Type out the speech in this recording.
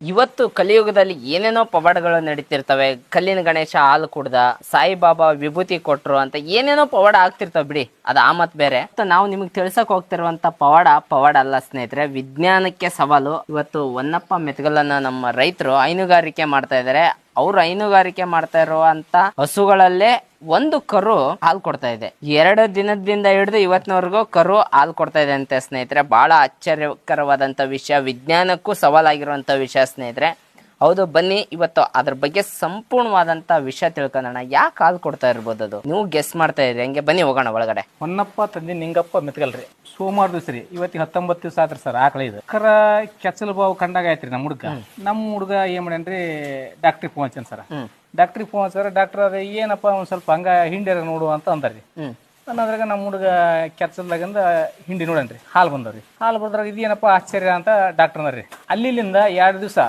ಇವತ್ತು ಕಲಿಯುಗದಲ್ಲಿ ಏನೇನೋ ಪವಾಡಗಳು ನಡೀತಿರ್ತವೆ. ಕಲ್ಲಿನ ಗಣೇಶ ಹಾಲು ಕುಡ್ದ, ಸಾಯಿಬಾಬಾ ವಿಭೂತಿ ಕೊಟ್ರು ಅಂತ ಏನೇನೋ ಪವಾಡ ಆಗ್ತಿರ್ತಾವ ಬಿಡಿ, ಅದು ಆ ಮತ್ ಬೇರೆ. ನಾವು ನಿಮಗೆ ತಿಳ್ಸಕ್ ಹೋಗ್ತಿರುವಂತ ಪವಾಡ ಅಲ್ಲ ಸ್ನೇಹಿತರೆ, ವಿಜ್ಞಾನಕ್ಕೆ ಸವಾಲು. ಇವತ್ತು ಹೊನ್ನಪ್ಪ ಮೆತ್ಗಲನ್ನ ನಮ್ಮ ರೈತರು ಹೈನುಗಾರಿಕೆ ಮಾಡ್ತಾ ಇದಾರೆ. ಅವ್ರು ಹೈನುಗಾರಿಕೆ ಮಾಡ್ತಾ ಇರುವಂತ ಹಸುಗಳಲ್ಲೇ ಒಂದು ಕರು ಹಾಲು ಕೊಡ್ತಾ ಇದೆ. 2 ದಿನದಿಂದ ಹಿಡಿದು ಇವತ್ತಿನವರೆಗೂ ಕರು ಹಾಲು ಕೊಡ್ತಾ ಇದೆ ಅಂತೆ ಸ್ನೇಹಿತರೆ. ಬಹಳ ಆಶ್ಚರ್ಯಕರವಾದಂತ ವಿಷಯ, ವಿಜ್ಞಾನಕ್ಕೂ ಸವಾಲಾಗಿರುವಂತ ವಿಷಯ ಸ್ನೇಹಿತರೆ. ಹೌದು, ಬನ್ನಿ ಇವತ್ತು ಅದ್ರ ಬಗ್ಗೆ ಸಂಪೂರ್ಣವಾದಂತ ವಿಷಯ ತಿಳ್ಕೊಳ್ಳೋಣ. ಯಾಕೆ ಹಾಲು ಕೊಡ್ತಾ ಇರ್ಬೋದು ಅದು ನೀವು ಗೆಸ್ ಮಾಡ್ತಾ ಇದ್ರಿ, ಹಂಗೆ ಬನ್ನಿ ಹೋಗೋಣ ಒಳಗಡೆ. ಹೊನ್ನಪ್ಪ ತಂದೆ ನಿಂಗಪ್ಪ ಮೆತ್ಗಲ್ರಿ, ಸೋಮವಾರ ದಿವಸ ರೀ. ಇವತ್ತಿಗೆ 19 ದಿವಸ ಆತ್ರಿ ಸರ್ ಆಕಳ ಇದು. ಕರ ಕೆಚ್ಚಲು ಬಾವು ಕಂಡಾಗ ಆಯ್ತ್ರಿ ನಮ್ಮ ಹುಡುಗ ಏನ್ ಮಾಡ್ಯಾನ್ರಿ, ಡಾಕ್ಟ್ರಿಗೆ ಫೋನ್ ಹಚ್ಚನ್ ಸರ್. ಡಾಕ್ಟ್ರಿಗೆ ಫೋನ್ ಹಚ್ಚಾರ. ಡಾಕ್ಟರ್ ಅದ ಏನಪ್ಪ ಒಂದ್ ಸ್ವಲ್ಪ ಹಂಗ ಹಿಂಡ್ಯಾರ ನೋಡು ಅಂತ ಅಂದಾರ್ರಿ. ಅನ್ನೋದ್ರಾಗ ನಮ್ಮ ಹುಡುಗ ಕೆಚ್ಚಲ್ದಾಗಿಂದ ಹಿಂಡಿ ನೋಡನ್ರಿ, ಹಾಲು ಬಂದವ್ರಿ. ಹಾಲು ಬಂದ್ರಾಗ ಇದೇನಪ್ಪ ಆಶ್ಚರ್ಯ ಅಂತ ಡಾಕ್ಟರ್ ಅಂದ್ರಿ. ಅಲ್ಲಿಂದ 2 ದಿವಸ